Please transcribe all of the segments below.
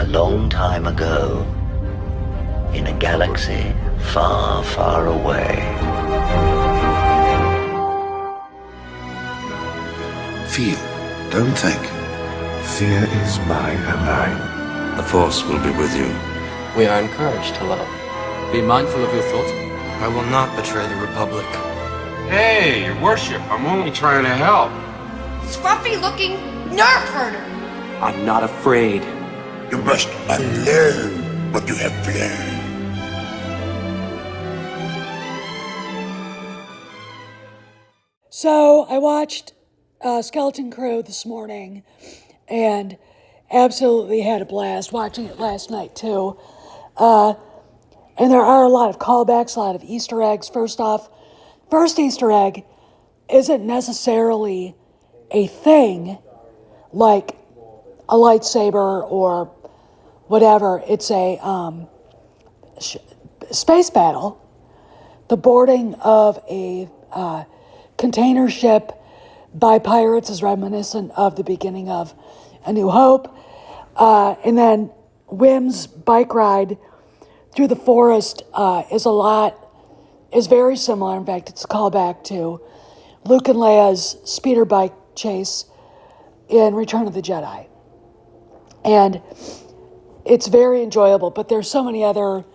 long time ago, in a galaxy far, far away. Feel, don't think. Fear is my ally. The Force will be with you. We are encouraged to love. Be mindful of your thoughts. I will not betray the Republic. Hey, Your Worship, I'm only trying to help. Scruffy-looking nerf herder. I'm not afraid. You must unlearn what you have learned. So I watched Skeleton Crew this morning and absolutely had a blast watching it last night too. And there are a lot of callbacks, a lot of Easter eggs. First off, first Easter egg isn't necessarily a thing like a lightsaber or whatever. It's a space battle. The boarding of a container ship by pirates is reminiscent of the beginning of A New Hope. And then Wim's bike ride through the forest is very similar. In fact, it's a callback to Luke and Leia's speeder bike chase in Return of the Jedi. And it's very enjoyable, but there's so many other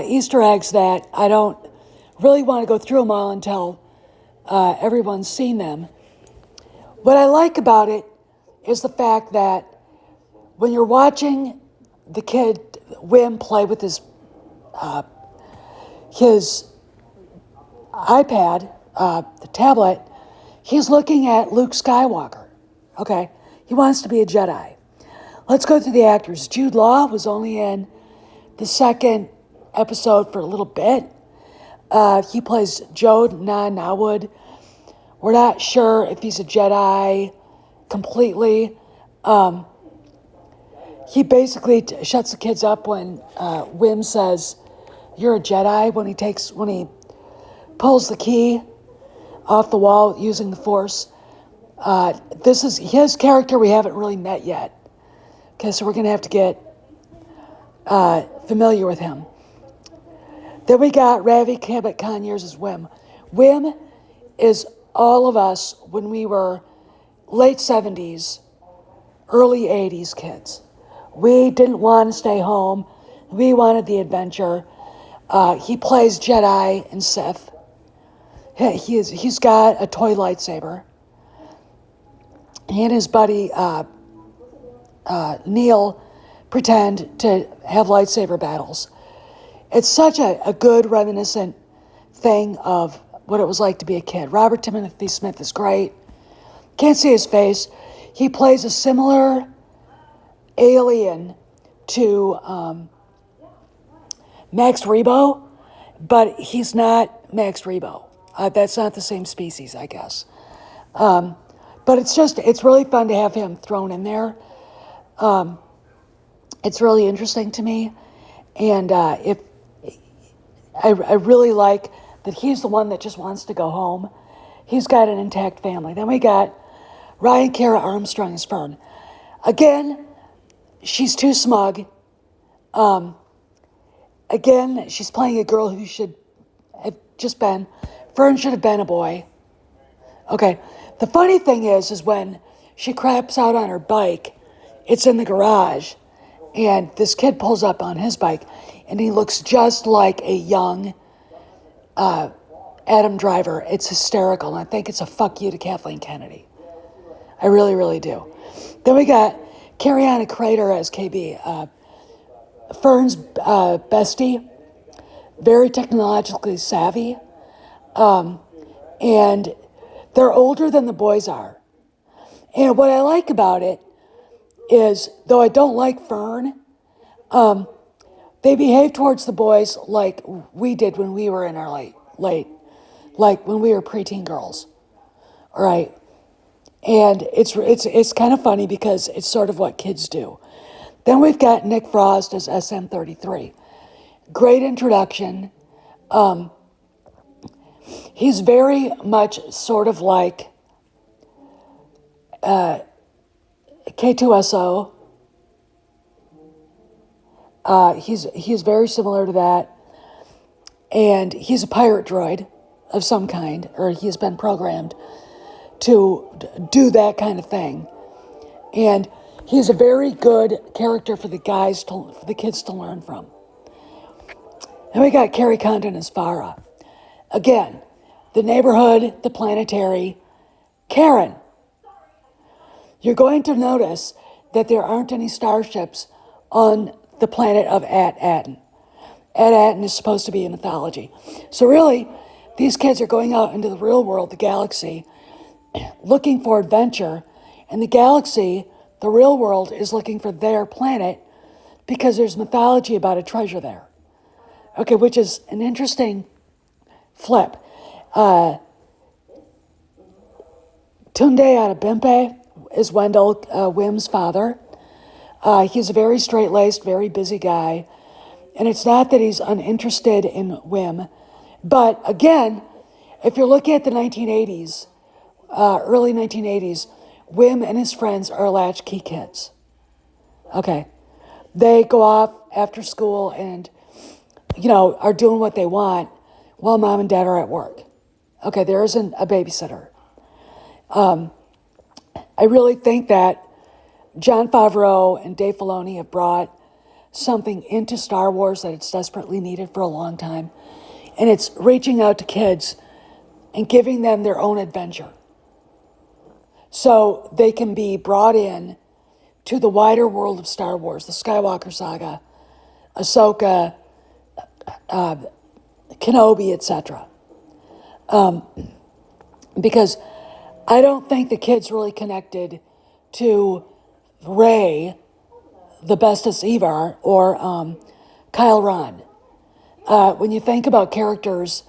Easter eggs that I don't really want to go through them all until everyone's seen them. What I like about it is the fact that when you're watching the kid Wim play with his iPad, the tablet, he's looking at Luke Skywalker. Okay, he wants to be a Jedi. Let's go through the actors. Jude Law was only in the second episode for a little bit. He plays Jode Nawud. We're not sure if he's a Jedi completely. He basically shuts the kids up when Wim says, "You're a Jedi," when he pulls the key off the wall using the Force. This is his character we haven't really met yet. Okay, so we're going to have to get familiar with him. Then we got Ravi Cabot Conyers as Wim. Wim is all of us when we were late 70s, early 80s kids. We didn't want to stay home. We wanted the adventure. He plays Jedi and Sith. He's got a toy lightsaber. He and his buddy Neil pretend to have lightsaber battles. It's such a good reminiscent thing of what it was like to be a kid. Robert Timothy Smith is great. Can't see his face. He plays a similar alien to Max Rebo, but he's not Max Rebo. That's not the same species, I guess. But it's really fun to have him thrown in there. It's really interesting to me. And I really like that he's the one that just wants to go home. He's got an intact family. Then we got Ryan Cara Armstrong as Fern. Again, she's too smug. Again, she's playing a girl who should have just been. Fern should have been a boy. Okay. The funny thing is when she craps out on her bike, it's in the garage, and this kid pulls up on his bike, and he looks just like a young Adam Driver. It's hysterical, and I think it's a fuck you to Kathleen Kennedy. I really, really do. Then we got Carrie-Anna Crater as KB, Fern's bestie, very technologically savvy, and they're older than the boys are. And what I like about it is, though I don't like Fern, they behave towards the boys like we did when we were in our late, like when we were preteen girls. All right. And it's kind of funny because it's sort of what kids do. Then we've got Nick Frost as SM-33. Great introduction. He's very much sort of like K2SO He's very similar to that, and he's a pirate droid of some kind, or he's been programmed to do that kind of thing. And he's a very good character for the kids to learn from. And we got Carrie Condon as Farah. Again, the neighborhood, the planetary, Karen. You're going to notice that there aren't any starships on the planet of At-Aten. At-Aten is supposed to be a mythology. So really, these kids are going out into the real world, the galaxy, looking for adventure. And the galaxy, the real world, is looking for their planet because there's mythology about a treasure there. Okay, which is an interesting flip. Tunde Adebimpe is Wendell Wim's father. He's a very straight-laced, very busy guy. And it's not that he's uninterested in Wim. But again, if you're looking at the 1980s, early 1980s, Wim and his friends are latchkey kids. Okay. They go off after school and, are doing what they want while mom and dad are at work. Okay, there isn't a babysitter. I really think that Jon Favreau and Dave Filoni have brought something into Star Wars that it's desperately needed for a long time. And it's reaching out to kids and giving them their own adventure, so they can be brought in to the wider world of Star Wars, the Skywalker saga, Ahsoka, Kenobi, etc. Because I don't think the kids really connected to Rey, the Bestest Evar, or Kyle Ron. When you think about characters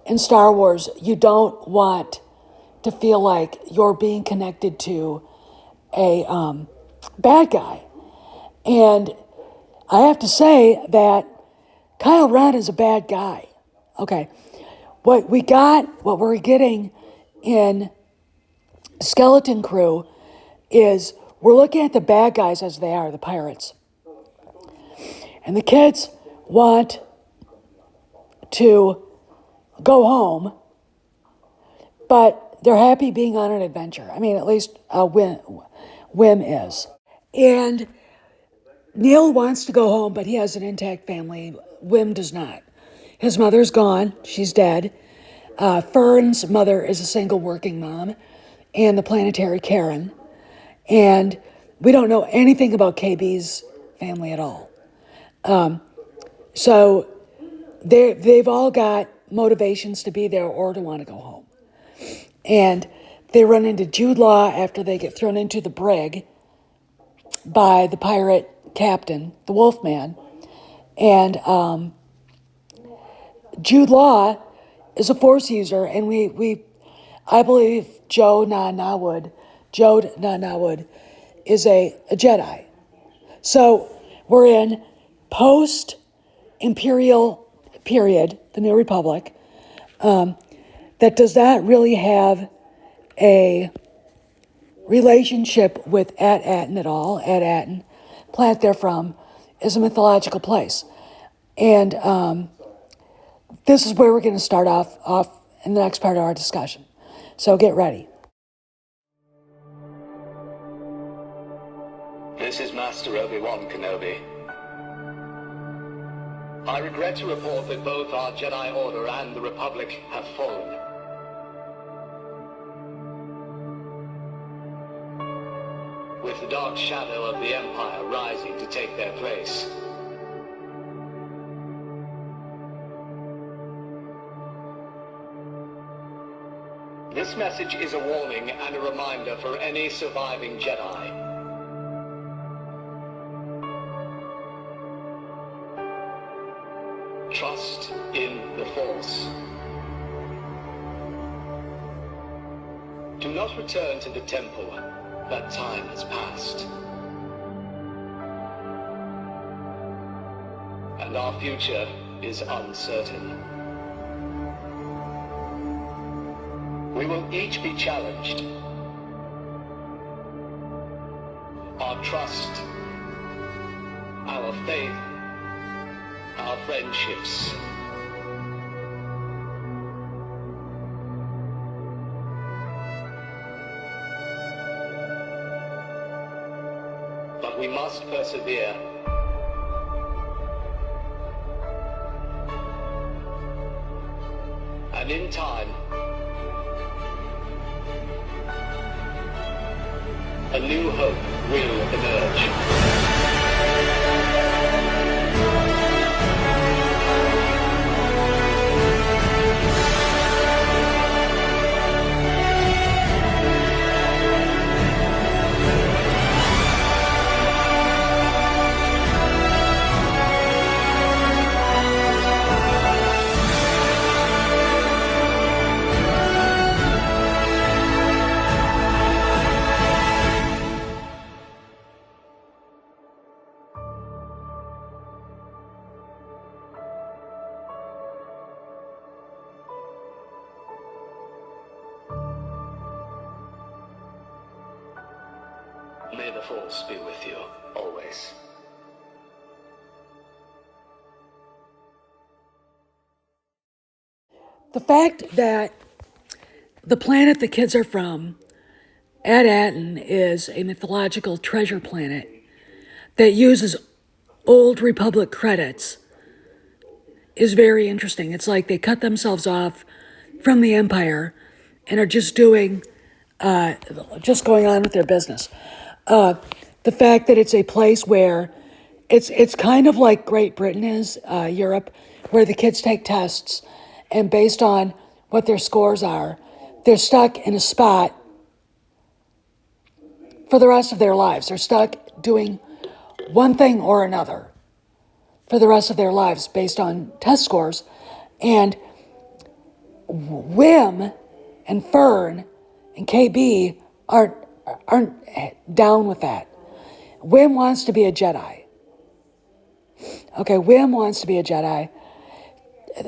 in Star Wars, you don't want to feel like you're being connected to a bad guy. And I have to say that Kyle Ron is a bad guy. Okay. What we're getting in Skeleton Crew is we're looking at the bad guys as they are, the pirates. And the kids want to go home, but they're happy being on an adventure. I mean, at least Wim is. And Neil wants to go home, but he has an intact family. Wim does not. His mother's gone. She's dead. Fern's mother is a single working mom, and the planetary Karen. And we don't know anything about KB's family at all. So they've all got motivations to be there or to want to go home. And they run into Jude Law after they get thrown into the brig by the pirate captain, the Wolfman. And Jude Law is a Force user, and I believe Joe Na-Na-Wood is a Jedi. So we're in post-Imperial period, the New Republic, that does not really have a relationship with At-Aten at all. At-Aten, planet they're from, is a mythological place. And this is where we're going to start off in the next part of our discussion. So get ready. This is Master Obi-Wan Kenobi. I regret to report that both our Jedi Order and the Republic have fallen. With the dark shadow of the Empire rising to take their place. This message is a warning and a reminder for any surviving Jedi. Trust in the Force. Do not return to the temple. That time has passed. And our future is uncertain. We will each be challenged. Our trust, our faith, our friendships. But we must persevere. And in time, a new hope will emerge. May the Force be with you, always. The fact that the planet the kids are from, Ad-Aten, is a mythological treasure planet that uses old Republic credits is very interesting. It's like they cut themselves off from the Empire and are just doing, just going on with their business. The fact that it's a place where it's kind of like Great Britain is, Europe, where the kids take tests, and based on what their scores are, they're stuck in a spot for the rest of their lives. They're stuck doing one thing or another for the rest of their lives based on test scores. And Wim and Fern and KB aren't down with that. Wim wants to be a Jedi. Okay, Wim wants to be a Jedi.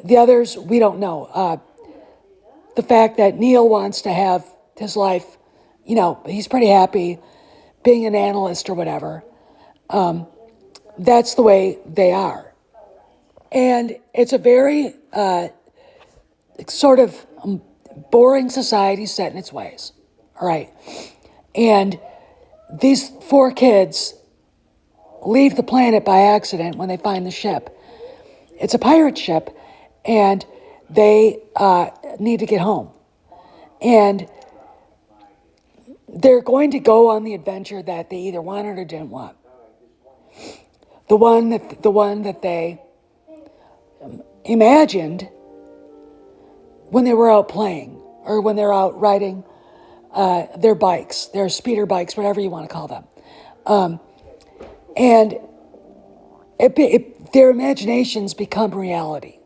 The others, we don't know. The fact that Neil wants to have his life, you know, he's pretty happy being an analyst or whatever. That's the way they are. And it's a very sort of boring society set in its ways. All right. And these 4 kids leave the planet by accident when they find the ship. It's a pirate ship, and they need to get home. And they're going to go on the adventure that they either wanted or didn't want. The one that they imagined when they were out playing, or when they're out riding their bikes, their speeder bikes, whatever you want to call them. And their imaginations become reality.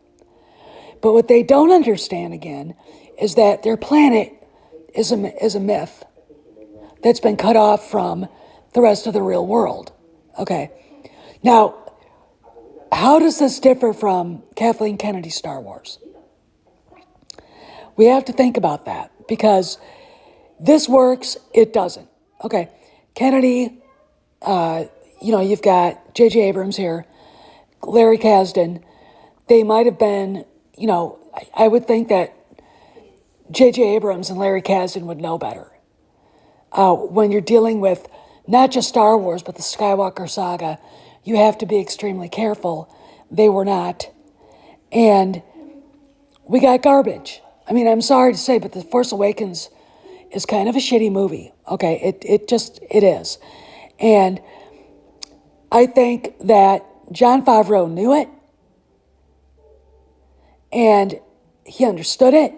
But what they don't understand, again, is that their planet is a myth that's been cut off from the rest of the real world. Okay. Now, how does this differ from Kathleen Kennedy's Star Wars? We have to think about that, because this works, it doesn't. Okay, Kennedy, you've got J.J. Abrams here, Larry Kasdan. They might have been, I would think that J.J. Abrams and Larry Kasdan would know better. When you're dealing with not just Star Wars, but the Skywalker saga, you have to be extremely careful. They were not. And we got garbage. I mean, I'm sorry to say, but The Force Awakens is kind of a shitty movie. Okay, it is. And I think that Jon Favreau knew it, and he understood it,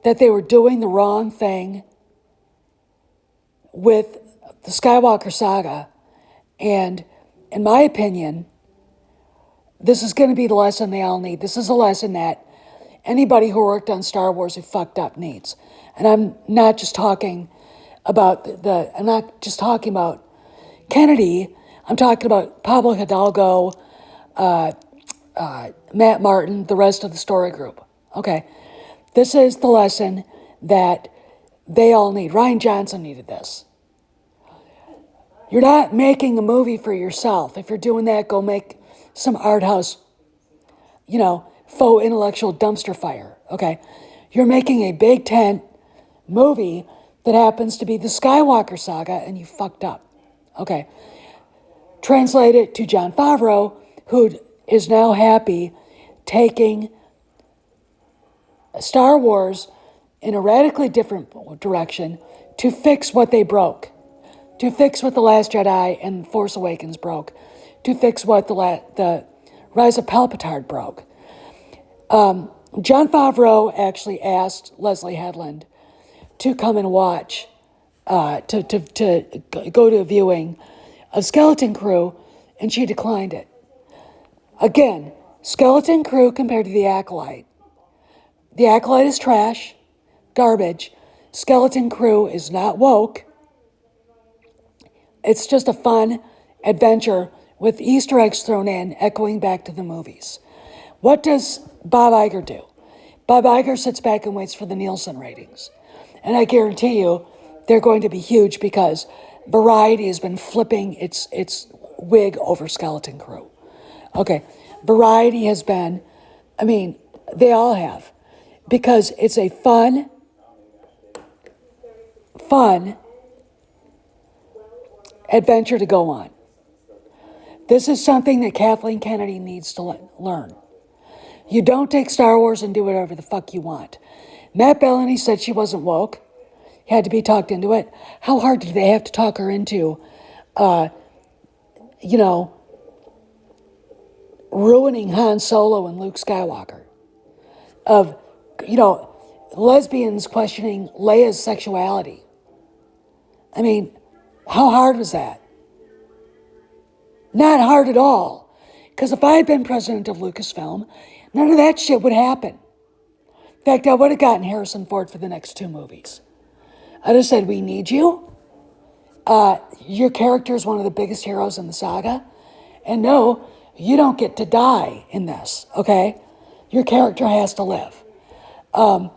that they were doing the wrong thing with the Skywalker saga. And in my opinion, this is going to be the lesson they all need. This is a lesson that anybody who worked on Star Wars who fucked up needs. And I'm not just talking about Kennedy. I'm talking about Pablo Hidalgo, Matt Martin, the rest of the story group. Okay, this is the lesson that they all need. Rian Johnson needed this. You're not making a movie for yourself. If you're doing that, go make some art house faux intellectual dumpster fire, okay? You're making a big tent movie that happens to be the Skywalker saga, and you fucked up, okay? Translate it to Jon Favreau, who is now happy taking Star Wars in a radically different direction to fix what they broke, to fix what The Last Jedi and Force Awakens broke, to fix what the Rise of Palpatine broke. Jon Favreau actually asked Leslie Headland to come and watch, to go to a viewing of Skeleton Crew, and she declined it. Again, Skeleton Crew compared to The Acolyte. The Acolyte is trash, garbage. Skeleton Crew is not woke. It's just a fun adventure with Easter eggs thrown in, echoing back to the movies. What does Bob Iger do? Bob Iger sits back and waits for the Nielsen ratings. And I guarantee you, they're going to be huge because Variety has been flipping its wig over Skeleton Crew. Okay, Variety has been, they all have. Because it's a fun adventure to go on. This is something that Kathleen Kennedy needs to learn. You don't take Star Wars and do whatever the fuck you want. Matt Bellany said she wasn't woke. Had to be talked into it. How hard did they have to talk her into, ruining Han Solo and Luke Skywalker? Of, lesbians questioning Leia's sexuality. How hard was that? Not hard at all. Because if I had been president of Lucasfilm, none of that shit would happen. In fact, I would have gotten Harrison Ford for the next 2 movies. I just said, we need you. Your character is one of the biggest heroes in the saga. And no, you don't get to die in this, okay? Your character has to live. And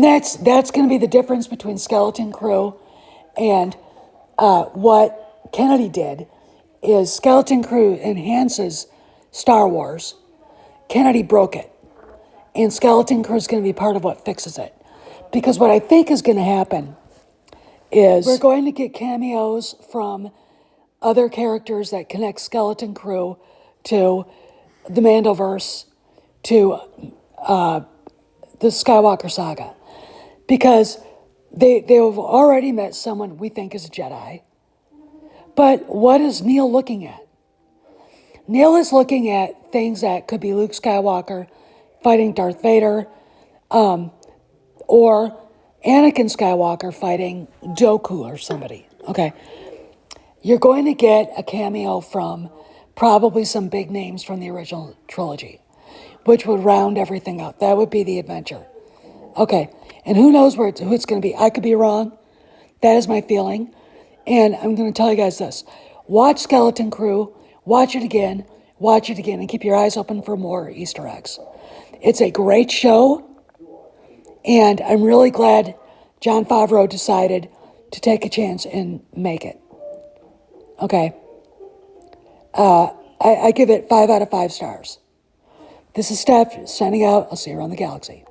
that's going to be the difference between Skeleton Crew and what Kennedy did. Is Skeleton Crew enhances Star Wars. Kennedy broke it. And Skeleton Crew is going to be part of what fixes it. Because what I think is going to happen is we're going to get cameos from other characters that connect Skeleton Crew to the Mandoverse, to the Skywalker saga. Because they have already met someone we think is a Jedi. But what is Neil looking at? Neil is looking at things that could be Luke Skywalker fighting Darth Vader, or Anakin Skywalker fighting Dooku or somebody. Okay. You're going to get a cameo from probably some big names from the original trilogy, which would round everything up. That would be the adventure. Okay. And who knows who it's going to be. I could be wrong. That is my feeling. And I'm going to tell you guys this. Watch Skeleton Crew. Watch it again. Watch it again. And keep your eyes open for more Easter eggs. It's a great show. And I'm really glad Jon Favreau decided to take a chance and make it. Okay. I give it 5 out of 5 stars. This is Steph signing out. I'll see you around the galaxy.